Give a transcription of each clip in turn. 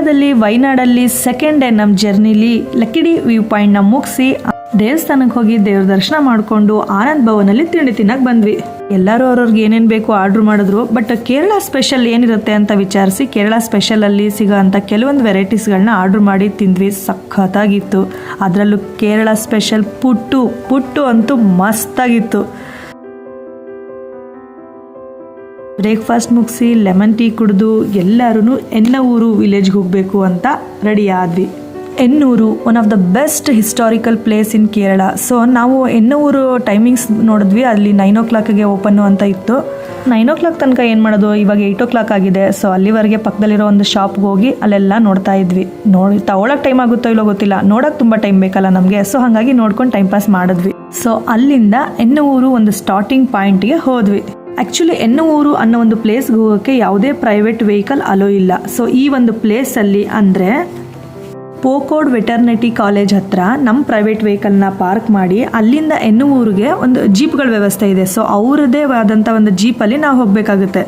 ಕೇರಳದಲ್ಲಿ ವೈನಾಡಲ್ಲಿ second day ನಮ್ಮ ಜರ್ನಿಲಿ ಲಕ್ಕಿಡಿ view ಪಾಯಿಂಟ್ನ ಮುಗಿಸಿ ದೇವಸ್ಥಾನಕ್ಕೆ ಹೋಗಿ ದೇವ್ರ ದರ್ಶನ ಮಾಡಿಕೊಂಡು ಆನಂದ್ ಭವನಲ್ಲಿ ತಿಂಡಿ ತಿನ್ನಕ್ಕೆ ಬಂದ್ವಿ. ಎಲ್ಲರೂ ಅವ್ರವ್ರಿಗೆ ಏನೇನು ಬೇಕು ಆರ್ಡ್ರ್ ಮಾಡಿದ್ರು. ಬಟ್ ಕೇರಳ ಸ್ಪೆಷಲ್ ಏನಿರುತ್ತೆ ಅಂತ ವಿಚಾರಿಸಿ ಕೇರಳ ಸ್ಪೆಷಲಲ್ಲಿ ಸಿಗೋ ಅಂಥ ಕೆಲವೊಂದು ವೆರೈಟೀಸ್ಗಳನ್ನ ಆರ್ಡ್ರ್ ಮಾಡಿ ತಿಂದ್ವಿ. ಸಖತ್ತಾಗಿತ್ತು. ಅದರಲ್ಲೂ ಕೇರಳ ಸ್ಪೆಷಲ್ ಪುಟ್ಟು ಅಂತೂ ಮಸ್ತಾಗಿತ್ತು. ಬ್ರೇಕ್ಫಾಸ್ಟ್ ಮುಗಿಸಿ ಲೆಮನ್ ಟೀ ಕುಡಿದು ಎಲ್ಲರೂ ಎನ್ನೂರು ವಿಲೇಜ್ಗೆ ಹೋಗಬೇಕು ಅಂತ ರೆಡಿ ಆದ್ವಿ. Ennooru one of the best historical place in Kerala. So ನಾವು ಎನ್ನೂರು ಟೈಮಿಂಗ್ಸ್ ನೋಡಿದ್ವಿ. ಅಲ್ಲಿ 9 o'clock ಓಪನ್ನು ಅಂತ ಇತ್ತು. 9 o'clock ತನಕ ಏನು ಮಾಡೋದು, ಇವಾಗ 8 o'clock ಆಗಿದೆ. ಸೊ ಅಲ್ಲಿವರೆಗೆ ಪಕ್ಕದಲ್ಲಿರೋ ಒಂದು ಶಾಪ್ಗೆ ಹೋಗಿ ಅಲ್ಲೆಲ್ಲ ನೋಡ್ತಾ ಇದ್ವಿ. ತಗೊಳಕ್ಕೆ ಟೈಮ್ ಆಗುತ್ತೋ ಇಲ್ಲೋ ಗೊತ್ತಿಲ್ಲ, ನೋಡೋಕೆ ತುಂಬ ಟೈಮ್ ಬೇಕಲ್ಲ ನಮಗೆ. ಸೊ ಹಾಗಾಗಿ ನೋಡ್ಕೊಂಡು ಟೈಮ್ ಪಾಸ್ ಮಾಡಿದ್ವಿ. ಸೊ ಅಲ್ಲಿಂದ ಎನ್ನೂರು ಒಂದು ಸ್ಟಾರ್ಟಿಂಗ್ ಪಾಯಿಂಟ್ಗೆ ಹೋದ್ವಿ. ಆ್ಯಕ್ಚುಲಿ ಎನ್ನೂರು ಅನ್ನೋ ಒಂದು ಪ್ಲೇಸ್ಗೆ ಹೋಗೋಕ್ಕೆ ಯಾವುದೇ ಪ್ರೈವೇಟ್ ವೆಹಿಕಲ್ ಅಲೋ ಇಲ್ಲ. ಸೊ ಈ ಒಂದು ಪ್ಲೇಸಲ್ಲಿ ಅಂದರೆ ಪೋಕೋಡ್ ವೆಟರ್ನಿಟಿ ಕಾಲೇಜ್ ಹತ್ರ ನಮ್ಮ ಪ್ರೈವೇಟ್ ವೆಹಿಕಲ್ನ ಪಾರ್ಕ್ ಮಾಡಿ ಅಲ್ಲಿಂದ ಎನ್ನೂರಿಗೆ ಒಂದು ಜೀಪ್ಗಳ ವ್ಯವಸ್ಥೆ ಇದೆ. ಸೊ ಅವರದೇ ಆದಂಥ ಒಂದು ಜೀಪಲ್ಲಿ ನಾವು ಹೋಗಬೇಕಾಗುತ್ತೆ.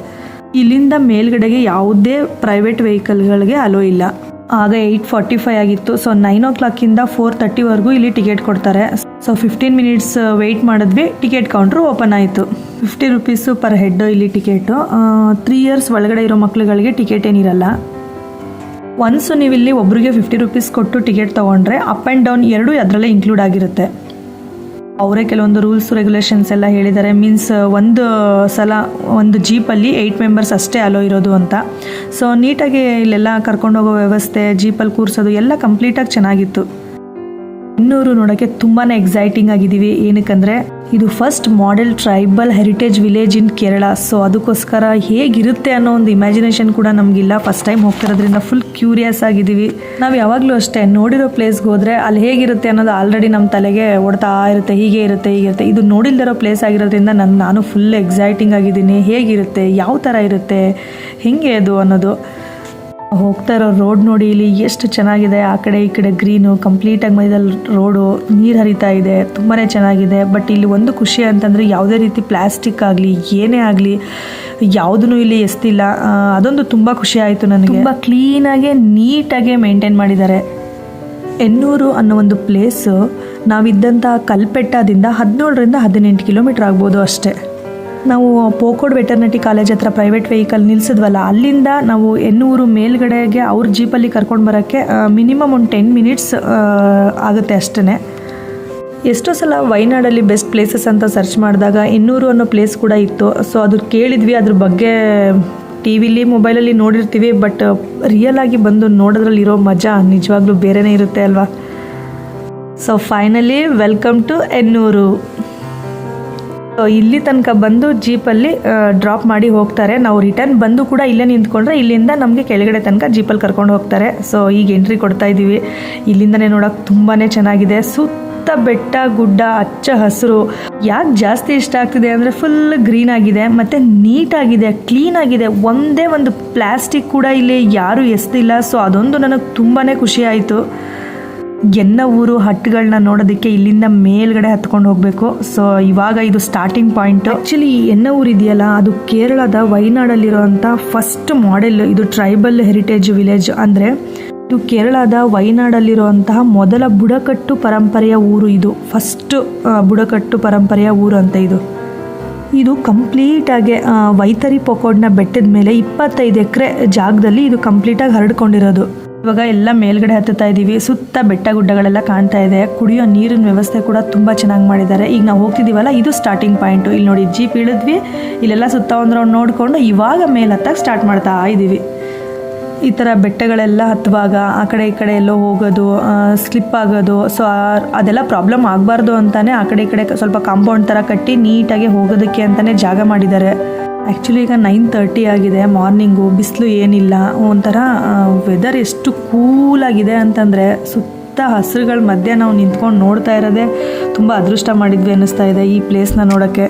ಇಲ್ಲಿಂದ ಮೇಲ್ಗಡೆಗೆ ಯಾವುದೇ ಪ್ರೈವೇಟ್ ವೆಹಿಕಲ್ಗಳಿಗೆ ಅಲೋ ಇಲ್ಲ. ಆಗ 8:45 ಆಗಿತ್ತು. ಸೊ 9 o'clock 4:30 ಇಲ್ಲಿ ಟಿಕೆಟ್ ಕೊಡ್ತಾರೆ. ಸೊ 15 minutes ವೆಯ್ಟ್ ಮಾಡಿದ್ವಿ. ಟಿಕೆಟ್ ಕೌಂಟ್ರು ಓಪನ್ ಆಯಿತು. 50 rupees ಪರ್ ಹೆಡ್ ಇಲ್ಲಿ ಟಿಕೆಟು. 3 years ಒಳಗಡೆ ಇರೋ ಮಕ್ಳುಗಳಿಗೆ ಟಿಕೆಟ್ ಏನಿರಲ್ಲ. ಒನ್ಸು ನೀವು ಇಲ್ಲಿ ಒಬ್ರಿಗೆ 50 rupees ಕೊಟ್ಟು ಟಿಕೆಟ್ ತೊಗೊಂಡ್ರೆ ಅಪ್ ಆ್ಯಂಡ್ ಡೌನ್ ಎರಡೂ ಅದರಲ್ಲೇ ಇನ್ಕ್ಲೂಡ್ ಆಗಿರುತ್ತೆ. ಅವರೇ ಕೆಲವೊಂದು ರೂಲ್ಸ್ ರೆಗ್ಯುಲೇಷನ್ಸ್ ಎಲ್ಲ ಹೇಳಿದ್ದಾರೆ. ಮೀನ್ಸ್ ಒಂದು ಸಲ ಒಂದು ಜೀಪಲ್ಲಿ 8 members ಅಷ್ಟೇ ಅಲೋ ಇರೋದು ಅಂತ. ಸೊ ನೀಟಾಗಿ ಇಲ್ಲೆಲ್ಲ ಕರ್ಕೊಂಡೋಗೋ ವ್ಯವಸ್ಥೆ, ಜೀಪಲ್ಲಿ ಕೂರಿಸೋದು ಎಲ್ಲ ಕಂಪ್ಲೀಟಾಗಿ ಚೆನ್ನಾಗಿತ್ತು. ಎನ್ನೂರು ನೋಡೋಕ್ಕೆ ತುಂಬಾ ಎಕ್ಸೈಟಿಂಗ್ ಆಗಿದ್ದೀವಿ. ಏನಕ್ಕಂದರೆ ಇದು first model tribal heritage village ಇನ್ ಕೇರಳ. ಸೊ ಅದಕ್ಕೋಸ್ಕರ ಹೇಗಿರುತ್ತೆ ಅನ್ನೋ ಒಂದು ಇಮ್ಯಾಜಿನೇಷನ್ ಕೂಡ ನಮಗಿಲ್ಲ. ಫಸ್ಟ್ ಟೈಮ್ ಹೋಗ್ತಿರೋದ್ರಿಂದ ಫುಲ್ ಕ್ಯೂರಿಯಸ್ ಆಗಿದ್ದೀವಿ. ನಾವು ಯಾವಾಗಲೂ ಅಷ್ಟೇ ನೋಡಿರೋ ಪ್ಲೇಸ್ಗೆ ಹೋದರೆ ಅಲ್ಲಿ ಹೇಗಿರುತ್ತೆ ಅನ್ನೋದು ಆಲ್ರೆಡಿ ನಮ್ಮ ತಲೆಗೆ ಓಡ್ತಾ ಇರುತ್ತೆ. ಹೀಗೆ ಇರುತ್ತೆ. ಇದು ನೋಡಿಲ್ದಿರೋ ಪ್ಲೇಸ್ ಆಗಿರೋದ್ರಿಂದ ನಾನು ಫುಲ್ ಎಕ್ಸೈಟಿಂಗ್ ಆಗಿದ್ದೀನಿ. ಹೇಗಿರುತ್ತೆ, ಯಾವ ಥರ ಇರುತ್ತೆ, ಹೇಗೆ ಅದು ಅನ್ನೋದು. ಹೋಗ್ತಾ ಇರೋ ರೋಡ್ ನೋಡಿ, ಇಲ್ಲಿ ಎಷ್ಟು ಚೆನ್ನಾಗಿದೆ. ಆ ಕಡೆ ಈ ಕಡೆ ಗ್ರೀನು ಕಂಪ್ಲೀಟಾಗಿ ಮೈದಲ್ಲಿ ರೋಡು, ನೀರು ಹರಿತಾ ಇದೆ, ತುಂಬಾ ಚೆನ್ನಾಗಿದೆ. ಬಟ್ ಇಲ್ಲಿ ಒಂದು ಖುಷಿ ಅಂತಂದರೆ ಯಾವುದೇ ರೀತಿ ಪ್ಲಾಸ್ಟಿಕ್ ಆಗಲಿ ಏನೇ ಆಗಲಿ ಯಾವುದೂ ಇಲ್ಲಿ ಎಸ್ತಿಲ್ಲ. ಅದೊಂದು ತುಂಬ ಖುಷಿ ಆಯಿತು ನನಗೆ. ತುಂಬ ಕ್ಲೀನಾಗೆ ನೀಟಾಗೆ ಮೇಂಟೈನ್ ಮಾಡಿದ್ದಾರೆ. ಎನ್ನೂರು ಅನ್ನೋ ಒಂದು ಪ್ಲೇಸು ನಾವಿದ್ದಂಥ ಕಲ್ಪೆಟ್ಟದಿಂದ 17-18 kilometer ಆಗ್ಬೋದು ಅಷ್ಟೇ. ನಾವು ಪೋಕೋಡ್ ವೆಟರ್ನಿಟಿ ಕಾಲೇಜ್ ಹತ್ರ ಪ್ರೈವೇಟ್ ವೆಹಿಕಲ್ ನಿಲ್ಲಿಸಿದ್ವಲ್ಲ, ಅಲ್ಲಿಂದ ನಾವು ಎನ್ನೂರು ಮೇಲ್ಗಡೆಗೆ ಅವ್ರ ಜೀಪಲ್ಲಿ ಕರ್ಕೊಂಡು ಬರೋಕ್ಕೆ ಮಿನಿಮಮ್ ಒಂದು 10 minutes ಆಗುತ್ತೆ ಅಷ್ಟೇ. ಎಷ್ಟೋ ಸಲ ವೈನಾಡಲ್ಲಿ ಬೆಸ್ಟ್ ಪ್ಲೇಸಸ್ ಅಂತ ಸರ್ಚ್ ಮಾಡಿದಾಗ ಎನ್ನೂರು ಅನ್ನೋ ಪ್ಲೇಸ್ ಕೂಡ ಇತ್ತು. ಸೊ ಅದು ಕೇಳಿದ್ವಿ, ಅದ್ರ ಬಗ್ಗೆ ಟಿ ವಿಲಿ ಮೊಬೈಲಲ್ಲಿ ನೋಡಿರ್ತೀವಿ. ಬಟ್ ರಿಯಲ್ ಆಗಿ ಬಂದು ನೋಡೋದ್ರಲ್ಲಿ ಇರೋ ಮಜಾ ನಿಜವಾಗ್ಲೂ ಬೇರೆನೇ ಇರುತ್ತೆ ಅಲ್ವಾ. So finally welcome to Ennooru. ಇಲ್ಲಿ ತನಕ ಬಂದು ಜೀಪಲ್ಲಿ ಡ್ರಾಪ್ ಮಾಡಿ ಹೋಗ್ತಾರೆ. ನಾವು ರಿಟರ್ನ್ ಬಂದು ಕೂಡ ಇಲ್ಲೇ ನಿಂತ್ಕೊಂಡ್ರೆ ಇಲ್ಲಿಂದ ನಮಗೆ ಕೆಳಗಡೆ ತನಕ ಜೀಪಲ್ಲಿ ಕರ್ಕೊಂಡು ಹೋಗ್ತಾರೆ. ಸೊ ಈಗ ಎಂಟ್ರಿ ಕೊಡ್ತಾ ಇದ್ದೀವಿ. ಇಲ್ಲಿಂದನೇ ನೋಡೋಕೆ ತುಂಬಾ ಚೆನ್ನಾಗಿದೆ. ಸುತ್ತ ಬೆಟ್ಟ ಗುಡ್ಡ, ಹಚ್ಚ ಹಸಿರು. ಯಾಕೆ ಜಾಸ್ತಿ ಇಷ್ಟ ಆಗ್ತಿದೆ ಅಂದರೆ ಫುಲ್ ಗ್ರೀನ್ ಆಗಿದೆ ಮತ್ತು ನೀಟಾಗಿದೆ, ಕ್ಲೀನ್ ಆಗಿದೆ. ಒಂದೇ ಒಂದು ಪ್ಲಾಸ್ಟಿಕ್ ಕೂಡ ಇಲ್ಲಿ ಯಾರೂ ಎಸ್ತಿಲ್ಲ. ಸೊ ಅದೊಂದು ನನಗೆ ತುಂಬಾ ಖುಷಿ ಆಯಿತು. ಎನ್ನೂರು ಹಟ್ಗಳನ್ನ ನೋಡೋದಕ್ಕೆ ಇಲ್ಲಿಂದ ಮೇಲ್ಗಡೆ ಹತ್ಕೊಂಡು ಹೋಗಬೇಕು. ಸೊ ಇವಾಗ ಇದು ಸ್ಟಾರ್ಟಿಂಗ್ ಪಾಯಿಂಟ್. ಆ್ಯಕ್ಚುಲಿ ಎನ್ನೂರು ಇದೆಯಲ್ಲ, ಅದು ಕೇರಳದ ವೈನಾಡಲ್ಲಿರೋಂಥ ಫಸ್ಟ್ ಮಾಡೆಲ್. ಇದು ಟ್ರೈಬಲ್ ಹೆರಿಟೇಜ್ ವಿಲೇಜ್. ಅಂದರೆ ಇದು ಕೇರಳದ ವೈನಾಡಲ್ಲಿರುವಂತಹ ಮೊದಲ ಬುಡಕಟ್ಟು ಪರಂಪರೆಯ ಊರು. ಇದು ಫಸ್ಟ್ ಬುಡಕಟ್ಟು ಪರಂಪರೆಯ ಊರು ಅಂತ. ಇದು ಕಂಪ್ಲೀಟಾಗಿ ವೈತರಿ ಪೊಕೋಡ್ನ ಬೆಟ್ಟದ ಮೇಲೆ 25 ಎಕರೆ ಜಾಗದಲ್ಲಿ ಇದು ಕಂಪ್ಲೀಟಾಗಿ ಹರಡ್ಕೊಂಡಿರೋದು. ಇವಾಗ ಎಲ್ಲ ಮೇಲ್ಗಡೆ ಹತ್ತುತ್ತಾ ಇದ್ದೀವಿ. ಸುತ್ತ ಬೆಟ್ಟ ಗುಡ್ಡಗಳೆಲ್ಲ ಕಾಣ್ತಾ ಇದೆ. ಕುಡಿಯೋ ನೀರಿನ ವ್ಯವಸ್ಥೆ ಕೂಡ ತುಂಬ ಚೆನ್ನಾಗಿ ಮಾಡಿದ್ದಾರೆ. ಈಗ ನಾವು ಹೋಗ್ತಿದ್ದೀವಲ್ಲ, ಇದು ಸ್ಟಾರ್ಟಿಂಗ್ ಪಾಯಿಂಟು. ಇಲ್ಲಿ ನೋಡಿ, ಜೀಪ್ ಇಳಿದ್ವಿ. ಇಲ್ಲೆಲ್ಲ ಸುತ್ತ ಒಂದು ರೌಂಡ್ ನೋಡಿಕೊಂಡು ಇವಾಗ ಮೇಲೆ ಹತ್ತಕ್ಕೆ ಸ್ಟಾರ್ಟ್ ಮಾಡ್ತಾ ಇದ್ದೀವಿ. ಈ ಥರ ಬೆಟ್ಟಗಳೆಲ್ಲ ಹತ್ತುವಾಗ ಆ ಕಡೆ ಈ ಕಡೆ ಎಲ್ಲೋ ಹೋಗೋದು, ಸ್ಲಿಪ್ ಆಗೋದು. ಸೊ ಅದೆಲ್ಲ ಪ್ರಾಬ್ಲಮ್ ಆಗಬಾರ್ದು ಅಂತಲೇ ಆ ಕಡೆ ಈ ಕಡೆ ಸ್ವಲ್ಪ ಕಾಂಪೌಂಡ್ ಥರ ಕಟ್ಟಿ ನೀಟಾಗಿ ಹೋಗೋದಕ್ಕೆ ಅಂತಲೇ ಜಾಗ ಮಾಡಿದ್ದಾರೆ. ಆ್ಯಕ್ಚುಲಿ ಈಗ 9:30 ಆಗಿದೆ. ಮಾರ್ನಿಂಗು, ಬಿಸಿಲು ಏನಿಲ್ಲ. ಒಂಥರ ವೆದರ್ ಎಷ್ಟು ಕೂಲಾಗಿದೆ ಅಂತಂದರೆ ಸುತ್ತ ಹಸಿರುಗಳ ಮಧ್ಯೆ ನಾವು ನಿಂತ್ಕೊಂಡು ನೋಡ್ತಾ ಇರೋದೇ ತುಂಬ ಅದೃಷ್ಟ ಮಾಡಿದ್ವಿ ಅನ್ನಿಸ್ತಾ ಇದೆ ಈ ಪ್ಲೇಸ್ನ ನೋಡೋಕ್ಕೆ.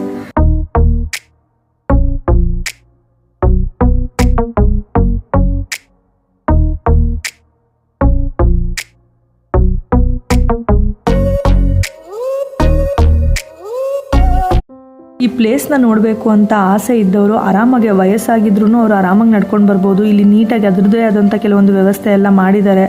ಈ ಪ್ಲೇಸ್ನ ನೋಡಬೇಕು ಅಂತ ಆಸೆ ಇದ್ದವರು ಆರಾಮಾಗಿ ವಯಸ್ಸಾಗಿದ್ರೂ ಅವ್ರು ಆರಾಮಾಗಿ ನಡ್ಕೊಂಡು ಬರ್ಬೋದು. ಇಲ್ಲಿ ನೀಟಾಗಿ ಅದರದ್ದೇ ಆದಂಥ ಕೆಲವೊಂದು ವ್ಯವಸ್ಥೆ ಎಲ್ಲ ಮಾಡಿದ್ದಾರೆ.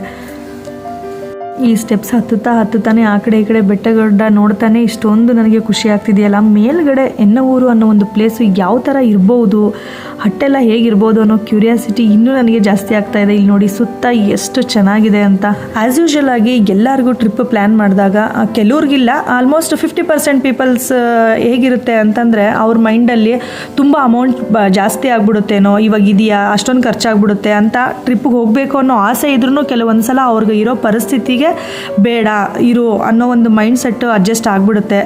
ಈ ಸ್ಟೆಪ್ಸ್ ಹತ್ತುತ್ತಾನೆ ಆ ಕಡೆ ಈ ಕಡೆ ಬೆಟ್ಟಗಡ್ಡ ನೋಡ್ತಾನೆ ಇಷ್ಟೊಂದು ನನಗೆ ಖುಷಿ ಆಗ್ತಿದೆಯಲ್ಲ. ಮೇಲ್ಗಡೆ ಎನ್ನವೂರು ಅನ್ನೋ ಒಂದು ಪ್ಲೇಸು ಯಾವ ಥರ ಇರ್ಬೋದು, ಹಟ್ಟೆಲ್ಲ ಹೇಗಿರ್ಬೋದು ಅನ್ನೋ ಕ್ಯೂರಿಯಾಸಿಟಿ ಇನ್ನೂ ನನಗೆ ಜಾಸ್ತಿ ಆಗ್ತಾ ಇದೆ. ಇಲ್ಲಿ ನೋಡಿ ಸುತ್ತ ಎಷ್ಟು ಚೆನ್ನಾಗಿದೆ ಅಂತ. ಆ್ಯಸ್ ಯೂಶುವಲ್ ಆಗಿ ಎಲ್ಲರಿಗೂ ಟ್ರಿಪ್ ಪ್ಲ್ಯಾನ್ ಮಾಡಿದಾಗ ಕೆಲವ್ರಿಗಿಲ್ಲ, ಆಲ್ಮೋಸ್ಟ್ 50% ಪೀಪಲ್ಸ್ ಹೇಗಿರುತ್ತೆ ಅಂತಂದರೆ ಅವ್ರ ಮೈಂಡಲ್ಲಿ ತುಂಬ ಅಮೌಂಟ್ ಜಾಸ್ತಿ ಆಗ್ಬಿಡುತ್ತೇನೋ, ಇವಾಗ ಇದೆಯಾ ಅಷ್ಟೊಂದು ಖರ್ಚಾಗ್ಬಿಡುತ್ತೆ ಅಂತ ಟ್ರಿಪ್ಗೆ ಹೋಗಬೇಕು ಅನ್ನೋ ಆಸೆ ಇದ್ರೂ ಕೆಲವೊಂದು ಸಲ ಅವ್ರಿಗೆ ಇರೋ ಪರಿಸ್ಥಿತಿಗೆ ಬೇಡ ಇರು ಅನ್ನೋ ಒಂದು ಮೈಂಡ್ ಸೆಟ್ ಅಡ್ಜಸ್ಟ್ ಆಗಿಬಿಡುತ್ತೆ.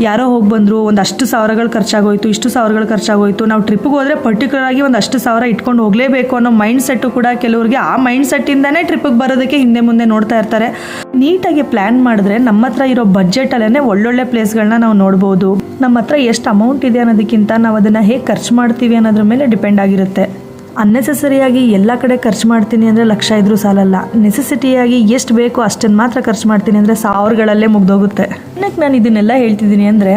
ಯಾರೋ ಹೋಗಿ ಬಂದರು, ಒಂದಷ್ಟು ಸಾವಿರಗಳು ಖರ್ಚಾಗೋಯ್ತು, ಇಷ್ಟು ಸಾವಿರಗಳು ಖರ್ಚಾಗೋಯ್ತು, ನಾವು ಟ್ರಿಪ್ಗೆ ಹೋದರೆ ಪರ್ಟಿಕ್ಯುಲರ್ ಆಗಿ ಒಂದಷ್ಟು ಸಾವಿರ ಇಟ್ಕೊಂಡು ಹೋಗಲೇಬೇಕು ಅನ್ನೋ ಮೈಂಡ್ ಸೆಟ್ಟು ಕೂಡ ಕೆಲವ್ರಿಗೆ ಆ ಮೈಂಡ್ ಸೆಟ್ಟಿಂದನೇ ಟ್ರಿಪ್ಪಿಗೆ ಬರೋದಕ್ಕೆ ಹಿಂದೆ ಮುಂದೆ ನೋಡ್ತಾ ಇರ್ತಾರೆ. ನೀಟಾಗಿ ಪ್ಲ್ಯಾನ್ ಮಾಡಿದ್ರೆ ನಮ್ಮ ಹತ್ರ ಇರೋ ಬಜೆಟಲ್ಲೇ ಒಳ್ಳೊಳ್ಳೆ ಪ್ಲೇಸ್ಗಳನ್ನ ನಾವು ನೋಡ್ಬೋದು. ನಮ್ಮ ಹತ್ರ ಎಷ್ಟು ಅಮೌಂಟ್ ಇದೆ ಅನ್ನೋದಕ್ಕಿಂತ ನಾವು ಅದನ್ನು ಹೇಗೆ ಖರ್ಚು ಮಾಡ್ತೀವಿ ಅನ್ನೋದ್ರ ಮೇಲೆ ಡಿಪೆಂಡ್ ಆಗಿರುತ್ತೆ. ಅನ್ನೆಸೆಸರಿಯಾಗಿ ಎಲ್ಲ ಕಡೆ ಖರ್ಚು ಮಾಡ್ತೀನಿ ಅಂದರೆ ಲಕ್ಷ ಇದ್ರೂ ಸಾಲಲ್ಲ. ನೆಸೆಸಿಟಿಯಾಗಿ ಎಷ್ಟು ಬೇಕೋ ಅಷ್ಟನ್ನು ಮಾತ್ರ ಖರ್ಚು ಮಾಡ್ತೀನಿ ಅಂದರೆ ಸಾವಿರಗಳಲ್ಲೇ ಮುಗ್ದೋಗುತ್ತೆ. ಇನ್ನಕ್ಕೆ ನಾನು ಇದನ್ನೆಲ್ಲ ಹೇಳ್ತಿದ್ದೀನಿ ಅಂದರೆ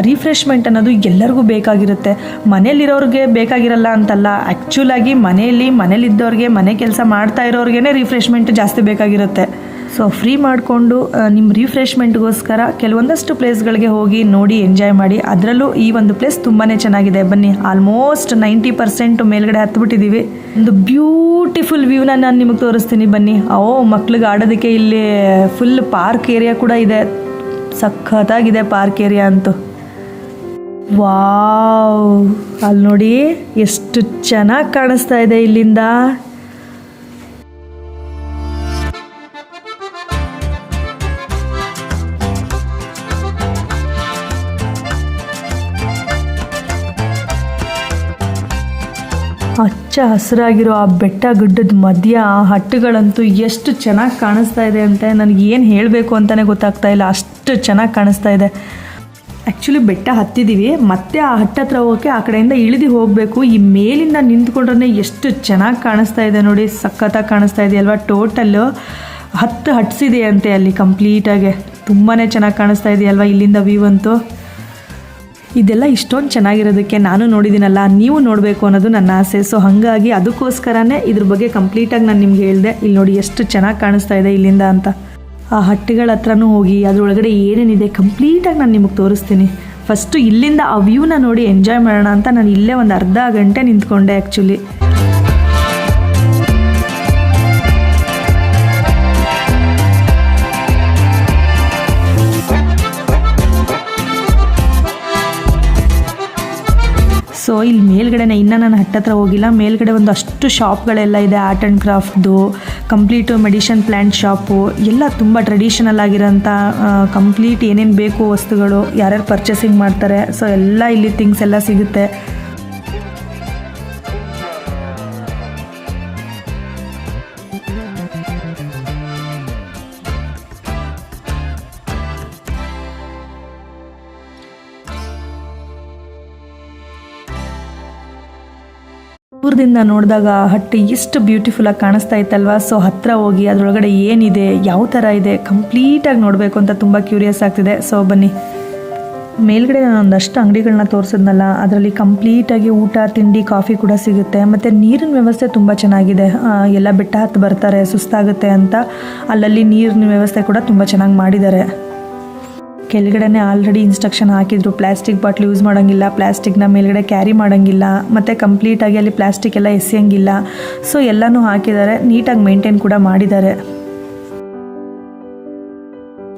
ರಿಫ್ರೆಶ್ಮೆಂಟ್ ಅನ್ನೋದು ಎಲ್ಲರಿಗೂ ಬೇಕಾಗಿರುತ್ತೆ. ಮನೇಲಿರೋರಿಗೆ ಬೇಕಾಗಿರಲ್ಲ ಅಂತಲ್ಲ, ಆ್ಯಕ್ಚುಲಾಗಿ ಮನೇಲಿದ್ದವ್ರಿಗೆ, ಮನೆ ಕೆಲಸ ಮಾಡ್ತಾ ಇರೋರಿಗೇ ರಿಫ್ರೆಶ್ಮೆಂಟ್ ಜಾಸ್ತಿ ಬೇಕಾಗಿರುತ್ತೆ. ಸೊ ಫ್ರೀ ಮಾಡಿಕೊಂಡು ನಿಮ್ಮ ರಿಫ್ರೆಶ್ಮೆಂಟ್ಗೋಸ್ಕರ ಕೆಲವೊಂದಷ್ಟು ಪ್ಲೇಸ್ಗಳಿಗೆ ಹೋಗಿ ನೋಡಿ ಎಂಜಾಯ್ ಮಾಡಿ. ಅದರಲ್ಲೂ ಈ ಒಂದು ಪ್ಲೇಸ್ ತುಂಬಾ ಚೆನ್ನಾಗಿದೆ. ಬನ್ನಿ, ಆಲ್ಮೋಸ್ಟ್ 90% ಮೇಲ್ಗಡೆ ಹತ್ಬಿಟ್ಟಿದ್ದೀವಿ. ಒಂದು ಬ್ಯೂಟಿಫುಲ್ ವ್ಯೂನ ನಾನು ನಿಮಗೆ ತೋರಿಸ್ತೀನಿ ಬನ್ನಿ. ಮಕ್ಳಿಗೆ ಆಡೋದಕ್ಕೆ ಇಲ್ಲಿ ಫುಲ್ ಪಾರ್ಕ್ ಏರಿಯಾ ಕೂಡ ಇದೆ. ಸಖತ್ತಾಗಿದೆ ಪಾರ್ಕ್ ಏರಿಯಾ ಅಂತೂ. ವಾವ್, ಅಲ್ಲಿ ನೋಡಿ ಎಷ್ಟು ಚೆನ್ನಾಗಿ ಕಾಣಿಸ್ತಾ ಇದೆ ಇಲ್ಲಿಂದ. ಹಚ್ಚ ಹಸಿರಾಗಿರೋ ಆ ಬೆಟ್ಟ ಗುಡ್ಡದ ಮಧ್ಯ ಹಟ್ಟುಗಳಂತೂ ಎಷ್ಟು ಚೆನ್ನಾಗಿ ಕಾಣಿಸ್ತಾ ಇದೆ ಅಂತ ನನಗೆ ಏನು ಹೇಳಬೇಕು ಅಂತಲೇ ಗೊತ್ತಾಗ್ತಾ ಇಲ್ಲ, ಅಷ್ಟು ಚೆನ್ನಾಗಿ ಕಾಣಿಸ್ತಾ ಇದೆ. ಆ್ಯಕ್ಚುಲಿ ಬೆಟ್ಟ ಹತ್ತಿದ್ದೀವಿ, ಮತ್ತೆ ಆ ಹಟ್ಟ ಹತ್ರ ಹೋಗೋಕ್ಕೆ ಆ ಕಡೆಯಿಂದ ಇಳಿದು ಹೋಗಬೇಕು. ಈ ಮೇಲಿಂದ ನಿಂತ್ಕೊಂಡ್ರೆ ಎಷ್ಟು ಚೆನ್ನಾಗಿ ಕಾಣಿಸ್ತಾ ಇದೆ ನೋಡಿ, ಸಖತ್ತಾಗಿ ಕಾಣಿಸ್ತಾ ಇದೆಯಲ್ವಾ. ಟೋಟಲ್ಲು 10 ಹಟ್ಸಿದೆ ಅಂತೆ ಅಲ್ಲಿ ಕಂಪ್ಲೀಟಾಗೆ. ತುಂಬಾ ಚೆನ್ನಾಗಿ ಕಾಣಿಸ್ತಾ ಇದೆಯಲ್ವಾ ಇಲ್ಲಿಂದ ವ್ಯೂ ಅಂತೂ. ಇದೆಲ್ಲ ಇಷ್ಟೊಂದು ಚೆನ್ನಾಗಿರೋದಕ್ಕೆ ನಾನು ನೋಡಿದ್ದೀನಲ್ಲ, ನೀವು ನೋಡಬೇಕು ಅನ್ನೋದು ನನ್ನ ಆಸೆ. ಸೊ ಹಾಗಾಗಿ ಅದಕ್ಕೋಸ್ಕರನೇ ಇದ್ರ ಬಗ್ಗೆ ಕಂಪ್ಲೀಟಾಗಿ ನಾನು ನಿಮ್ಗೆ ಹೇಳಿದೆ. ಇಲ್ಲಿ ನೋಡಿ ಎಷ್ಟು ಚೆನ್ನಾಗಿ ಕಾಣಿಸ್ತಾ ಇದೆ ಇಲ್ಲಿಂದ ಅಂತ. ಆ ಹಟ್ಟಿಗಳ ಹತ್ರನೂ ಹೋಗಿ ಅದರೊಳಗಡೆ ಏನೇನಿದೆ ಕಂಪ್ಲೀಟಾಗಿ ನಾನು ನಿಮಗೆ ತೋರಿಸ್ತೀನಿ. ಫಸ್ಟು ಇಲ್ಲಿಂದ ಆ ವ್ಯೂನ ನೋಡಿ ಎಂಜಾಯ್ ಮಾಡೋಣ ಅಂತ ನಾನು ಇಲ್ಲೇ ಒಂದು ಅರ್ಧ ಗಂಟೆ ನಿಂತ್ಕೊಂಡೆ ಆ್ಯಕ್ಚುಲಿ. ಸೊ ಇಲ್ಲಿ ಮೇಲ್ಗಡೆನೇ ಇನ್ನೂ ನಾನು ಹಟ್ಟತ್ರ ಹೋಗಿಲ್ಲ. ಮೇಲ್ಗಡೆ ಒಂದು ಅಷ್ಟು ಶಾಪ್ಗಳೆಲ್ಲ ಇದೆ, ಆರ್ಟ್ ಆ್ಯಂಡ್ ಕ್ರಾಫ್ಟ್ದು, ಕಂಪ್ಲೀಟು ಮೆಡಿಷನ್ ಪ್ಲ್ಯಾಂಟ್ ಶಾಪು ಎಲ್ಲ ತುಂಬ ಟ್ರೆಡಿಷನಲ್ ಆಗಿರೋಂಥ ಕಂಪ್ಲೀಟ್ ಏನೇನು ಬೇಕು ವಸ್ತುಗಳು, ಯಾರ್ಯಾರು ಪರ್ಚೇಸಿಂಗ್ ಮಾಡ್ತಾರೆ, ಸೊ ಎಲ್ಲ ಇಲ್ಲಿ ಥಿಂಗ್ಸ್ ಎಲ್ಲ ಸಿಗುತ್ತೆ. ದೂರದಿಂದ ನೋಡಿದಾಗ ಹಟ್ಟಿ ಎಷ್ಟು ಬ್ಯೂಟಿಫುಲ್ಲಾಗಿ ಕಾಣಿಸ್ತಾ ಇತ್ತಲ್ವ. ಸೊ ಹತ್ತಿರ ಹೋಗಿ ಅದರೊಳಗಡೆ ಏನಿದೆ, ಯಾವ ಥರ ಇದೆ ಕಂಪ್ಲೀಟಾಗಿ ನೋಡಬೇಕು ಅಂತ ತುಂಬ ಕ್ಯೂರಿಯಸ್ ಆಗ್ತಿದೆ. ಸೊ ಬನ್ನಿ, ಮೇಲ್ಗಡೆ ನಾನು ಒಂದಷ್ಟು ಅಂಗಡಿಗಳನ್ನ ತೋರಿಸಿದ್ನಲ್ಲ, ಅದರಲ್ಲಿ ಕಂಪ್ಲೀಟಾಗಿ ಊಟ, ತಿಂಡಿ, ಕಾಫಿ ಕೂಡ ಸಿಗುತ್ತೆ. ಮತ್ತು ನೀರಿನ ವ್ಯವಸ್ಥೆ ತುಂಬ ಚೆನ್ನಾಗಿದೆ. ಎಲ್ಲ ಬೆಟ್ಟ ಹತ್ತಿ ಬರ್ತಾರೆ, ಸುಸ್ತಾಗುತ್ತೆ ಅಂತ ಅಲ್ಲಲ್ಲಿ ನೀರಿನ ವ್ಯವಸ್ಥೆ ಕೂಡ ತುಂಬ ಚೆನ್ನಾಗಿ ಮಾಡಿದ್ದಾರೆ. ಕೆಳಗಡೆನೆ ಆಲ್ರೆಡಿ ಇನ್ಸ್ಟ್ರಕ್ಷನ್ ಹಾಕಿದ್ರು, ಪ್ಲಾಸ್ಟಿಕ್ ಬಾಟ್ಲ್ ಯೂಸ್ ಮಾಡೋಂಗಿಲ್ಲ, ಪ್ಲಾಸ್ಟಿಕ್ನ ಮೇಲ್ಗಡೆ ಕ್ಯಾರಿ ಮಾಡೋಂಗಿಲ್ಲ, ಮತ್ತು ಕಂಪ್ಲೀಟಾಗಿ ಅಲ್ಲಿ ಪ್ಲಾಸ್ಟಿಕ್ ಎಲ್ಲ ಎಸೆಯೋಂಗಿಲ್ಲ. ಸೊ ಎಲ್ಲನೂ ಹಾಕಿದ್ದಾರೆ, ನೀಟಾಗಿ ಮೇಂಟೈನ್ ಕೂಡ ಮಾಡಿದ್ದಾರೆ.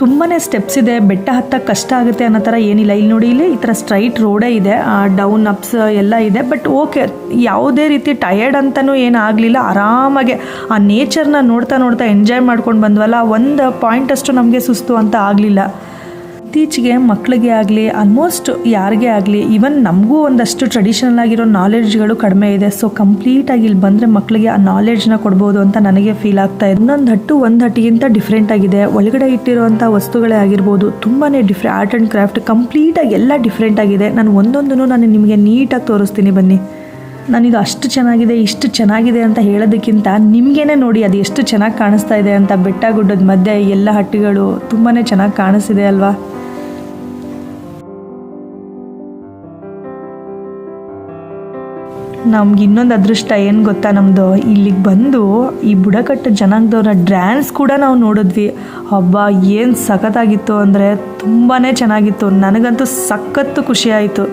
ತುಂಬಾ ಸ್ಟೆಪ್ಸ್ ಇದೆ, ಬೆಟ್ಟ ಹತ್ತಕ್ಕೆ ಕಷ್ಟ ಆಗುತ್ತೆ ಅನ್ನೋ ಥರ ಏನಿಲ್ಲ. ಇಲ್ಲಿ ನೋಡಿ, ಇಲ್ಲಿ ಈ ಥರ ಸ್ಟ್ರೈಟ್ ರೋಡೇ ಇದೆ, ಡೌನ್ ಅಪ್ಸ್ ಎಲ್ಲ ಇದೆ. ಬಟ್ ಓಕೆ, ಯಾವುದೇ ರೀತಿ ಟಯರ್ಡ್ ಅಂತಲೂ ಏನೂ ಆಗಲಿಲ್ಲ. ಆರಾಮಾಗೆ ಆ ನೇಚರ್ನ ನೋಡ್ತಾ ನೋಡ್ತಾ ಎಂಜಾಯ್ ಮಾಡ್ಕೊಂಡು ಬಂದ್ವಲ್ಲ, ಒಂದು ಪಾಯಿಂಟಷ್ಟು ನಮಗೆ ಸುಸ್ತು ಅಂತ ಆಗಲಿಲ್ಲ. ಇತ್ತೀಚೆಗೆ ಮಕ್ಕಳಿಗೆ ಆಗಲಿ, ಆಲ್ಮೋಸ್ಟ್ ಯಾರಿಗೇ ಆಗಲಿ, ಈವನ್ ನಮಗೂ ಒಂದಷ್ಟು ಟ್ರೆಡಿಷನಲ್ ಆಗಿರೋ ನಾಲೆಡ್ಜ್ಗಳು ಕಡಿಮೆ ಇದೆ. ಸೊ ಕಂಪ್ಲೀಟಾಗಿ ಇಲ್ಲಿ ಬಂದರೆ ಮಕ್ಕಳಿಗೆ ಆ ನಾಲೆಡ್ಜ್ನ ಕೊಡ್ಬೋದು ಅಂತ ನನಗೆ ಫೀಲ್ ಆಗ್ತಾ ಇದೆ. ಒಂದು ಹಟ್ಟಿಗಿಂತ ಡಿಫ್ರೆಂಟ್ ಆಗಿದೆ. ಒಳಗಡೆ ಇಟ್ಟಿರುವಂಥ ವಸ್ತುಗಳೇ ಆಗಿರ್ಬೋದು, ತುಂಬಾ ಆರ್ಟ್ ಆ್ಯಂಡ್ ಕ್ರಾಫ್ಟ್ ಕಂಪ್ಲೀಟಾಗಿ ಎಲ್ಲ ಡಿಫ್ರೆಂಟ್ ಆಗಿದೆ. ನಾನು ಒಂದೊಂದನ್ನು ನಾನು ನಿಮಗೆ ನೀಟಾಗಿ ತೋರಿಸ್ತೀನಿ ಬನ್ನಿ. ನಾನೀಗ ಅಷ್ಟು ಚೆನ್ನಾಗಿದೆ, ಇಷ್ಟು ಚೆನ್ನಾಗಿದೆ ಅಂತ ಹೇಳೋದಕ್ಕಿಂತ ನಿಮಗೇನೆ ನೋಡಿ ಅದು ಎಷ್ಟು ಚೆನ್ನಾಗಿ ಕಾಣಿಸ್ತಾ ಇದೆ ಅಂತ. ಬೆಟ್ಟ ಗುಡ್ಡದ ಮಧ್ಯೆ ಎಲ್ಲ ಹಟ್ಟಿಗಳು ತುಂಬಾ ಚೆನ್ನಾಗಿ ಕಾಣಿಸ್ತಿದೆ ಅಲ್ವಾ. ನಮ್ಗೆ ಇನ್ನೊಂದು ಅದೃಷ್ಟ ಏನು ಗೊತ್ತಾ, ನಮ್ಮದು ಇಲ್ಲಿಗೆ ಬಂದು ಈ ಬುಡಕಟ್ಟು ಜನಾಂಗದವ್ರ ಡ್ಯಾನ್ಸ್ ಕೂಡ ನಾವು ನೋಡಿದ್ವಿ. ಹಬ್ಬ ಏನು ಸಖತ್ತಾಗಿತ್ತು ಅಂದರೆ ತುಂಬಾ ಚೆನ್ನಾಗಿತ್ತು. ನನಗಂತೂ ಸಖತ್ತು ಖುಷಿ ಆಯಿತು.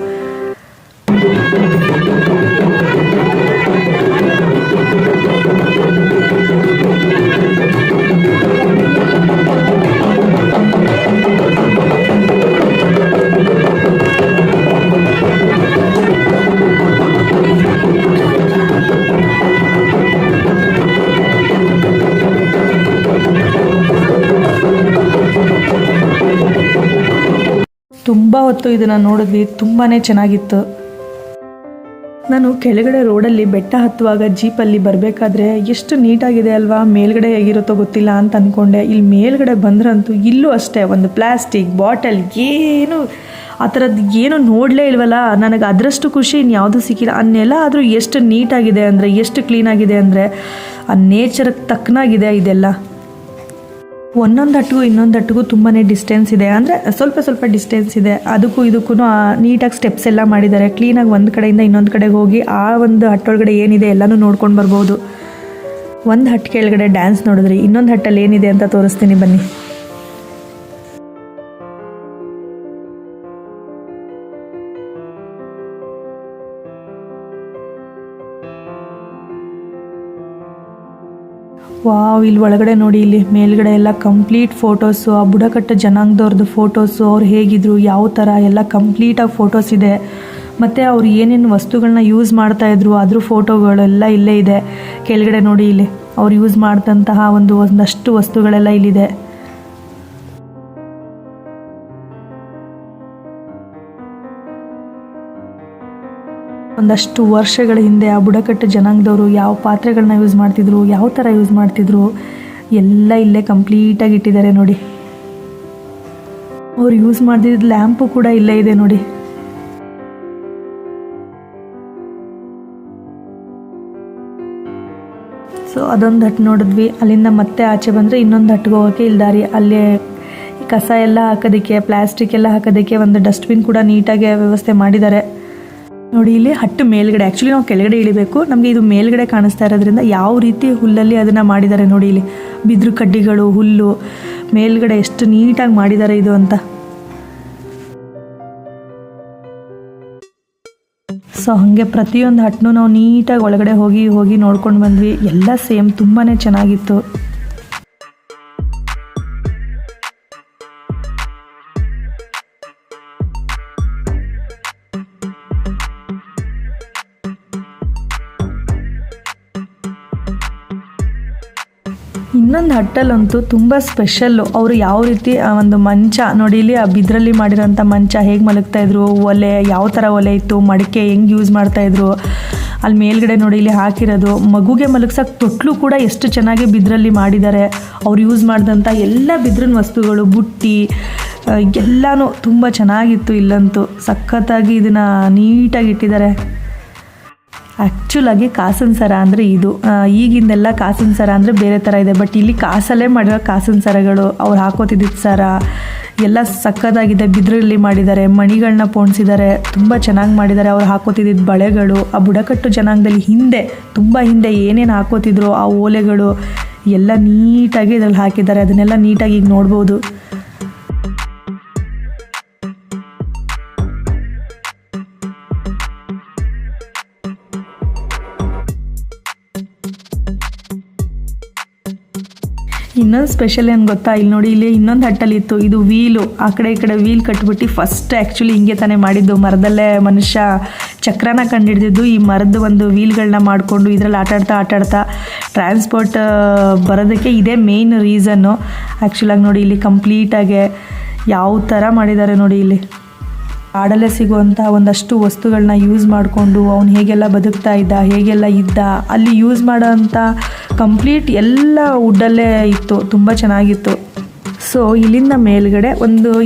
ತುಂಬ ಹೊತ್ತು ಇದನ್ನು ನೋಡಿದ್ವಿ, ತುಂಬಾ ಚೆನ್ನಾಗಿತ್ತು. ನಾನು ಕೆಳಗಡೆ ರೋಡಲ್ಲಿ ಬೆಟ್ಟ ಹತ್ತುವಾಗ ಜೀಪಲ್ಲಿ ಬರಬೇಕಾದ್ರೆ ಎಷ್ಟು ನೀಟಾಗಿದೆ ಅಲ್ವಾ, ಮೇಲ್ಗಡೆ ಹೇಗಿರುತ್ತೋ ಗೊತ್ತಿಲ್ಲ ಅಂತ ಅಂದ್ಕೊಂಡೆ. ಇಲ್ಲಿ ಮೇಲ್ಗಡೆ ಬಂದ್ರಂತೂ ಇಲ್ಲೂ ಅಷ್ಟೇ ಒಂದು ಪ್ಲಾಸ್ಟಿಕ್ ಬಾಟಲ್ ಏನು ಆ ಥರದ್ದು ಏನು ನೋಡಲೇ ಇಲ್ವಲ್ಲ. ನನಗೆ ಅದರಷ್ಟು ಖುಷಿ ಇನ್ಯಾವುದೂ ಸಿಕ್ಕಿಲ್ಲ. ಆ ನೆಲ ಆದರೂ ಎಷ್ಟು ನೀಟಾಗಿದೆ ಅಂದರೆ, ಎಷ್ಟು ಕ್ಲೀನಾಗಿದೆ ಅಂದರೆ, ಆ ನೇಚರ್ಗೆ ತಕ್ಕನಾಗಿದೆ ಇದೆಲ್ಲ. ಒಂದೊಂದು ಹಟ್ಟಿಗೂ ಇನ್ನೊಂದು ಹಟ್ಟಿಗೂ ತುಂಬಾ ಡಿಸ್ಟೆನ್ಸ್ ಇದೆ, ಅಂದರೆ ಸ್ವಲ್ಪ ಡಿಸ್ಟೆನ್ಸ್ ಇದೆ. ಅದಕ್ಕೂ ಇದಕ್ಕೂ ನೀಟಾಗಿ ಸ್ಟೆಪ್ಸ್ ಎಲ್ಲ ಮಾಡಿದ್ದಾರೆ. ಕ್ಲೀನಾಗಿ ಒಂದು ಕಡೆಯಿಂದ ಇನ್ನೊಂದು ಕಡೆಗೆ ಹೋಗಿ ಆ ಒಂದು ಹಟ್ಟೊಳಗಡೆ ಏನಿದೆ ಎಲ್ಲನೂ ನೋಡ್ಕೊಂಡು ಬರ್ಬೋದು. ಒಂದು ಹಟ್ಟು ಕೆಳಗಡೆ ಡ್ಯಾನ್ಸ್ ನೋಡಿದ್ರಿ, ಇನ್ನೊಂದು ಹಟ್ಟಲ್ಲಿ ಏನಿದೆ ಅಂತ ತೋರಿಸ್ತೀನಿ ಬನ್ನಿ. ವಾವ್, ಇಲ್ಲಿ ಒಳಗಡೆ ನೋಡಿ, ಇಲ್ಲಿ ಮೇಲ್ಗಡೆ ಎಲ್ಲ ಕಂಪ್ಲೀಟ್ ಫೋಟೋಸು, ಆ ಬುಡಕಟ್ಟು ಜನಾಂಗದವ್ರದ್ದು ಫೋಟೋಸು, ಅವ್ರು ಹೇಗಿದ್ರು ಯಾವ ಥರ ಎಲ್ಲ ಕಂಪ್ಲೀಟಾಗಿ ಫೋಟೋಸ್ ಇದೆ. ಮತ್ತು ಅವ್ರು ಏನೇನು ವಸ್ತುಗಳನ್ನ ಯೂಸ್ ಮಾಡ್ತಾಯಿದ್ರು ಅದ್ರ ಫೋಟೋಗಳೆಲ್ಲ ಇಲ್ಲೇ ಇದೆ. ಕೆಳಗಡೆ ನೋಡಿ, ಇಲ್ಲಿ ಅವ್ರು ಯೂಸ್ ಮಾಡಿದಂತಹ ಒಂದಷ್ಟು ವಸ್ತುಗಳೆಲ್ಲ ಇಲ್ಲಿದೆ. ಒಂದಷ್ಟು ವರ್ಷಗಳ ಹಿಂದೆ ಆ ಬುಡಕಟ್ಟು ಜನಾಂಗದವರು ಯಾವ ಪಾತ್ರೆಗಳನ್ನ ಯೂಸ್ ಮಾಡ್ತಿದ್ರು, ಯಾವ ಥರ ಯೂಸ್ ಮಾಡ್ತಿದ್ರು ಎಲ್ಲ ಇಲ್ಲೇ ಕಂಪ್ಲೀಟಾಗಿ ಇಟ್ಟಿದ್ದಾರೆ ನೋಡಿ. ಅವ್ರು ಯೂಸ್ ಮಾಡ್ತಿದ್ದ ಲ್ಯಾಂಪು ಕೂಡ ಇಲ್ಲೇ ಇದೆ ನೋಡಿ. ಸೊ ಅದೊಂದು ಹಟ್ಟು ನೋಡಿದ್ವಿ. ಅಲ್ಲಿಂದ ಮತ್ತೆ ಆಚೆ ಬಂದರೆ ಇನ್ನೊಂದು ಹಟ್ಟಿಗೆ ಹೋಗೋಕ್ಕೆ ಇಲ್ಲಿ ದಾರಿ. ಅಲ್ಲೇ ಕಸ ಎಲ್ಲ ಹಾಕೋದಕ್ಕೆ, ಪ್ಲಾಸ್ಟಿಕ್ ಎಲ್ಲ ಹಾಕೋದಕ್ಕೆ ಒಂದು ಡಸ್ಟ್ಬಿನ್ ಕೂಡ ನೀಟಾಗಿ ವ್ಯವಸ್ಥೆ ಮಾಡಿದ್ದಾರೆ ನೋಡಿ. ಇಲ್ಲಿ ಹಟ್ಟು ಮೇಲ್ಗಡೆ, ಆ್ಯಕ್ಚುಲಿ ನಾವು ಕೆಳಗಡೆ ಇಳಿಬೇಕು, ನಮಗೆ ಇದು ಮೇಲ್ಗಡೆ ಕಾಣಿಸ್ತಾ ಇರೋದ್ರಿಂದ ಯಾವ ರೀತಿ ಹುಲ್ಲಲ್ಲಿ ಅದನ್ನು ಮಾಡಿದ್ದಾರೆ ನೋಡಿ. ಇಲ್ಲಿ ಬಿದಿರು ಕಡ್ಡಿಗಳು, ಹುಲ್ಲು ಮೇಲ್ಗಡೆ ಎಷ್ಟು ನೀಟಾಗಿ ಮಾಡಿದ್ದಾರೆ ಇದು ಅಂತ. ಸೊ ಹಾಗೆ ಪ್ರತಿಯೊಂದು ಹಟ್ಟನ್ನು ನಾವು ನೀಟಾಗಿ ಒಳಗಡೆ ಹೋಗಿ ನೋಡ್ಕೊಂಡು ಬಂದ್ವಿ. ಎಲ್ಲ ಸೇಮ್, ತುಂಬಾ ಚೆನ್ನಾಗಿತ್ತು. ಇನ್ನೊಂದು ಹಟ್ಟಲ್ಲಂತೂ ತುಂಬ ಸ್ಪೆಷಲ್ಲು. ಅವರು ಯಾವ ರೀತಿ ಒಂದು ಮಂಚ ನೋಡಿ, ಇಲ್ಲಿ ಆ ಬಿದ್ರಲ್ಲಿ ಮಾಡಿರೋಂಥ ಮಂಚ ಹೇಗೆ ಮಲಗ್ತಾಯಿದ್ರು, ಒಲೆ ಯಾವ ಥರ ಒಲೆ ಇತ್ತು, ಮಡಿಕೆ ಹೆಂಗೆ ಯೂಸ್ ಮಾಡ್ತಾಯಿದ್ರು. ಅಲ್ಲಿ ಮೇಲ್ಗಡೆ ನೋಡಿ, ಇಲ್ಲಿ ಹಾಕಿರೋದು ಮಗುಗೆ ಮಲಗ್ಸೋಕ್ಕೆ ತೊಟ್ಲು ಕೂಡ ಎಷ್ಟು ಚೆನ್ನಾಗಿ ಬಿದ್ರಲ್ಲಿ ಮಾಡಿದ್ದಾರೆ. ಅವ್ರು ಯೂಸ್ ಮಾಡಿದಂಥ ಎಲ್ಲ ಬಿದ್ರಿನ ವಸ್ತುಗಳು, ಬುಟ್ಟಿ ಎಲ್ಲನೂ ತುಂಬ ಚೆನ್ನಾಗಿತ್ತು. ಇಲ್ಲಂತೂ ಸಖತ್ತಾಗಿ ಇದನ್ನು ನೀಟಾಗಿ ಇಟ್ಟಿದ್ದಾರೆ. ಆ್ಯಕ್ಚುಲಾಗಿ ಕಾಸಿನ ಸರ ಅಂದರೆ ಇದು, ಈಗಿಂದೆಲ್ಲ ಕಾಸಿನ ಸರ ಅಂದರೆ ಬೇರೆ ಥರ ಇದೆ. ಬಟ್ ಇಲ್ಲಿ ಕಾಸಲ್ಲೇ ಮಾಡಿರೋ ಕಾಸಿನ ಸರಗಳು, ಅವ್ರು ಹಾಕೋತಿದ್ದಿದ್ದ ಸರ ಎಲ್ಲ ಸಕ್ಕತ್ತಾಗಿದೆ. ಬಿದ್ರಲ್ಲಿ ಮಾಡಿದ್ದಾರೆ, ಮಣಿಗಳನ್ನ ಪೋಣಿಸಿದ್ದಾರೆ, ತುಂಬ ಚೆನ್ನಾಗಿ ಮಾಡಿದ್ದಾರೆ. ಅವ್ರು ಹಾಕೋತಿದ್ದಿದ್ದ ಬಳೆಗಳು, ಆ ಬುಡಕಟ್ಟು ಜನಾಂಗದಲ್ಲಿ ತುಂಬ ಹಿಂದೆ ಏನೇನು ಹಾಕೋತಿದ್ರು ಆ ಓಲೆಗಳು ಎಲ್ಲ ನೀಟಾಗಿ ಇದ್ರಲ್ಲಿ ಹಾಕಿದ್ದಾರೆ. ಅದನ್ನೆಲ್ಲ ನೀಟಾಗಿ ಈಗ ನೋಡ್ಬೋದು. ಇನ್ನೊಂದು ಸ್ಪೆಷಲ್ ಏನು ಗೊತ್ತಾ, ಇಲ್ಲಿ ನೋಡಿ, ಇಲ್ಲಿ ಇನ್ನೊಂದು ಹಟ್ಟಲ್ಲಿ ಇತ್ತು, ಇದು ವೀಲು. ಆ ಕಡೆ ಈ ಕಡೆ ವೀಲ್ ಕಟ್ಬಿಟ್ಟು ಫಸ್ಟ್ ಆ್ಯಕ್ಚುಲಿ ಹಿಂಗೆ ತಾನೇ ಮಾಡಿದ್ದು. ಮರದಲ್ಲೇ ಮನುಷ್ಯ ಚಕ್ರನ ಕಂಡುಹಿಡಿದಿದ್ದು. ಈ ಮರದ ಒಂದು ವೀಲ್ಗಳನ್ನ ಮಾಡಿಕೊಂಡು ಇದರಲ್ಲಿ ಆಟಾಡ್ತಾ ಟ್ರಾನ್ಸ್ಪೋರ್ಟ್ ಬರೋದಕ್ಕೆ ಇದೇ ಮೇಯ್ನ್ ರೀಸನ್ನು. ಆ್ಯಕ್ಚುಲಾಗಿ ನೋಡಿ, ಇಲ್ಲಿ ಕಂಪ್ಲೀಟಾಗೆ ಯಾವ ಥರ ಮಾಡಿದ್ದಾರೆ ನೋಡಿ. ಇಲ್ಲಿ ಕಾಡಲ್ಲೇ ಸಿಗುವಂಥ ಒಂದಷ್ಟು ವಸ್ತುಗಳನ್ನ ಯೂಸ್ ಮಾಡಿಕೊಂಡು ಅವನು ಹೇಗೆಲ್ಲ ಬದುಕ್ತಾ ಇದ್ದ, ಹೇಗೆಲ್ಲ ಇದ್ದ, ಅಲ್ಲಿ ಯೂಸ್ ಮಾಡೋಂಥ ಕಂಪ್ಲೀಟ್ ಎಲ್ಲ ವುಡ್ಡಲ್ಲೇ ಇತ್ತು. ತುಂಬ ಚೆನ್ನಾಗಿತ್ತು. ಸೊ ಇಲ್ಲಿಂದ ಮೇಲ್ಗಡೆ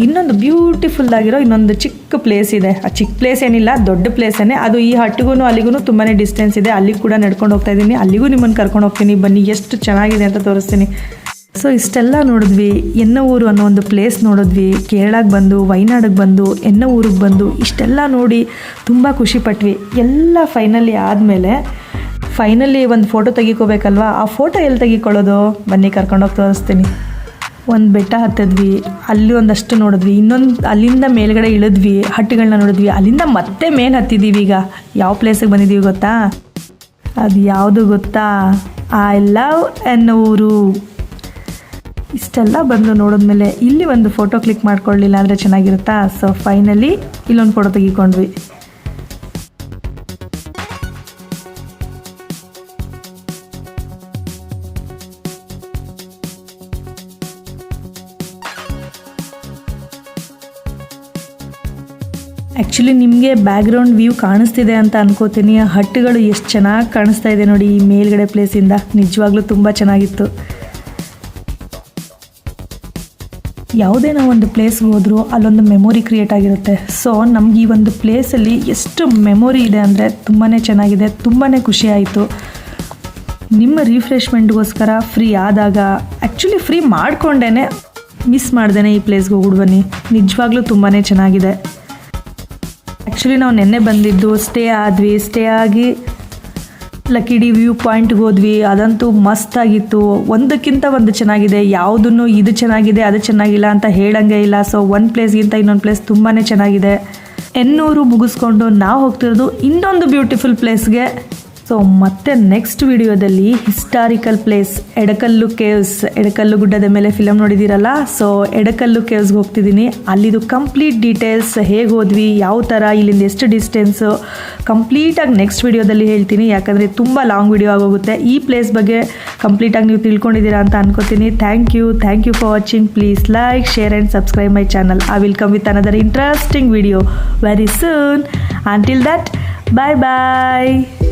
ಇನ್ನೊಂದು ಬ್ಯೂಟಿಫುಲ್ ಆಗಿರೋ ಇನ್ನೊಂದು ಚಿಕ್ಕ ಪ್ಲೇಸ್ ಇದೆ. ಆ ಚಿಕ್ಕ ಪ್ಲೇಸ್ ಏನಿಲ್ಲ, ದೊಡ್ಡ ಪ್ಲೇಸೇ ಅದು. ಈ ಹಟ್ಟಿಗೂ ಅಲ್ಲಿಗೂ ತುಂಬಾ ಡಿಸ್ಟೆನ್ಸ್ ಇದೆ. ಅಲ್ಲಿಗೆ ಕೂಡ ನಡ್ಕೊಂಡು ಹೋಗ್ತಾ ಇದ್ದೀನಿ. ಅಲ್ಲಿಗೂ ನಿಮ್ಮನ್ನು ಕರ್ಕೊಂಡು ಹೋಗ್ತೀನಿ, ಬನ್ನಿ ಎಷ್ಟು ಚೆನ್ನಾಗಿದೆ ಅಂತ ತೋರಿಸ್ತೀನಿ. ಸೊ ಇಷ್ಟೆಲ್ಲ ನೋಡಿದ್ವಿ. ಎನ್ನಊರು ಅನ್ನೋ ಒಂದು ಪ್ಲೇಸ್ ನೋಡಿದ್ವಿ. ಕೇರಳಕ್ಕೆ ಬಂದು, ವಯನಾಡಿಗೆ ಬಂದು, ಎನ್ನಊರಿಗೆ ಬಂದು ಇಷ್ಟೆಲ್ಲ ನೋಡಿ ತುಂಬ ಖುಷಿಪಟ್ವಿ. ಎಲ್ಲ ಫೈನಲಿ ಆದಮೇಲೆ ಫೈನಲಿ ಒಂದು ಫೋಟೋ ತೆಗಿಕೋಬೇಕಲ್ವಾ, ಆ ಫೋಟೋ ಎಲ್ಲಿ ತೆಗಿಕೊಳ್ಳೋದು, ಬನ್ನಿ ಕರ್ಕೊಂಡೋಗಿ ತೋರಿಸ್ತೀನಿ. ಒಂದು ಬೆಟ್ಟ ಹತ್ತಿದ್ವಿ, ಅಲ್ಲಿ ಒಂದಷ್ಟು ನೋಡಿದ್ವಿ. ಇನ್ನೊಂದು ಅಲ್ಲಿಂದ ಮೇಲ್ಗಡೆ ಇಳಿದ್ವಿ, ಹಟ್ಟಿಗಳನ್ನ ನೋಡಿದ್ವಿ. ಅಲ್ಲಿಂದ ಮತ್ತೆ ಮೇಲೆ ಹತ್ತಿದ್ದೀವಿ. ಈಗ ಯಾವ ಪ್ಲೇಸಿಗೆ ಬಂದಿದ್ದೀವಿ ಗೊತ್ತಾ? ಅದು ಯಾವುದು ಗೊತ್ತಾ? I love Ennooru. ಇಷ್ಟೆಲ್ಲ ಬಂದು ನೋಡಿದ್ಮೇಲೆ ಇಲ್ಲಿ ಒಂದು ಫೋಟೋ ಕ್ಲಿಕ್ ಮಾಡ್ಕೊಳ್ಳಿಲ್ಲ ಅಂದರೆ ಚೆನ್ನಾಗಿರುತ್ತಾ? ಸೊ ಫೈನಲಿ ಇಲ್ಲೊಂದು ಫೋಟೋ ತೆಗಿಕೊಂಡ್ವಿ. ಆ್ಯಕ್ಚುಲಿ ನಿಮಗೆ ಬ್ಯಾಕ್ಗ್ರೌಂಡ್ ವ್ಯೂ ಕಾಣಿಸ್ತಿದೆ ಅಂತ ಅನ್ಕೋತೀನಿ. ಆ ಹಟ್ಟುಗಳು ಎಷ್ಟು ಚೆನ್ನಾಗಿ ಕಾಣಿಸ್ತಾ ಇದೆ ನೋಡಿ ಈ ಮೇಲ್ಗಡೆ ಪ್ಲೇಸಿಂದ. ನಿಜವಾಗ್ಲೂ ತುಂಬ ಚೆನ್ನಾಗಿತ್ತು. ಯಾವುದೇ ನಾವು ಒಂದು ಪ್ಲೇಸ್ಗೆ ಹೋದರೂ ಅಲ್ಲೊಂದು ಮೆಮೊರಿ ಕ್ರಿಯೇಟ್ ಆಗಿರುತ್ತೆ. ಸೊ ನಮ್ಗೆ ಈ ಒಂದು ಪ್ಲೇಸಲ್ಲಿ ಎಷ್ಟು ಮೆಮೊರಿ ಇದೆ ಅಂದರೆ ತುಂಬಾ ಚೆನ್ನಾಗಿದೆ, ತುಂಬಾ ಖುಷಿ ಆಯಿತು. ನಿಮ್ಮ ರಿಫ್ರೆಶ್ಮೆಂಟ್ಗೋಸ್ಕರ ಫ್ರೀ ಆದಾಗ, ಆ್ಯಕ್ಚುಲಿ ಫ್ರೀ ಮಾಡಿಕೊಂಡೇ ಮಿಸ್ ಮಾಡ್ದೇನೆ ಈ ಪ್ಲೇಸ್ಗೆ ಹೋಗ್ಬಿಟ್ಟು ಬನ್ನಿ. ನಿಜವಾಗ್ಲೂ ತುಂಬಾ ಚೆನ್ನಾಗಿದೆ. ಆ್ಯಕ್ಚುಲಿ ನಾವು ನೆನ್ನೆ ಬಂದಿದ್ದು, ಸ್ಟೇ ಆಗಿ ಲಕ್ಕಿಡಿ ವ್ಯೂ ಪಾಯಿಂಟ್ಗೆ ಹೋದ್ವಿ. ಅದಂತೂ ಮಸ್ತಾಗಿತ್ತು. ಒಂದಕ್ಕಿಂತ ಒಂದು ಚೆನ್ನಾಗಿದೆ. ಯಾವುದನ್ನು ಇದು ಚೆನ್ನಾಗಿದೆ ಅದು ಚೆನ್ನಾಗಿಲ್ಲ ಅಂತ ಹೇಳಂಗೆ ಇಲ್ಲ. ಸೊ ಒಂದು ಪ್ಲೇಸ್ಗಿಂತ ಇನ್ನೊಂದು ಪ್ಲೇಸ್ ತುಂಬಾ ಚೆನ್ನಾಗಿದೆ. ಎನ್ನೂರು ಮುಗಿಸ್ಕೊಂಡು ನಾವು ಹೋಗ್ತಿರೋದು ಇನ್ನೊಂದು ಬ್ಯೂಟಿಫುಲ್ ಪ್ಲೇಸ್ಗೆ. ಸೊ ಮತ್ತೆ ನೆಕ್ಸ್ಟ್ ವಿಡಿಯೋದಲ್ಲಿ historical place Edakallu caves, Edakallu ಗುಡ್ಡದ ಮೇಲೆ ಫಿಲಮ್ ನೋಡಿದ್ದೀರಲ್ಲ, ಸೊ ಎಡಕಲ್ಲು ಕೇವ್ಸ್ಗೆ ಹೋಗ್ತಿದ್ದೀನಿ. ಅಲ್ಲಿದು ಕಂಪ್ಲೀಟ್ ಡೀಟೇಲ್ಸ್, ಹೇಗೆ ಹೋದ್ವಿ, ಯಾವ ಥರ, ಇಲ್ಲಿಂದ ಎಷ್ಟು ಡಿಸ್ಟೆನ್ಸು, ಕಂಪ್ಲೀಟಾಗಿ ನೆಕ್ಸ್ಟ್ ವಿಡಿಯೋದಲ್ಲಿ ಹೇಳ್ತೀನಿ. ಯಾಕಂದರೆ ತುಂಬ ಲಾಂಗ್ ವಿಡಿಯೋ ಆಗೋಗುತ್ತೆ. ಈ ಪ್ಲೇಸ್ ಬಗ್ಗೆ ಕಂಪ್ಲೀಟಾಗಿ ನೀವು ತಿಳ್ಕೊಂಡಿದ್ದೀರಾ ಅಂತ ಅನ್ಕೋತೀನಿ. Thank you for watching. Please like, share and subscribe my channel. I will come with another interesting video very soon. Until that, bye bye.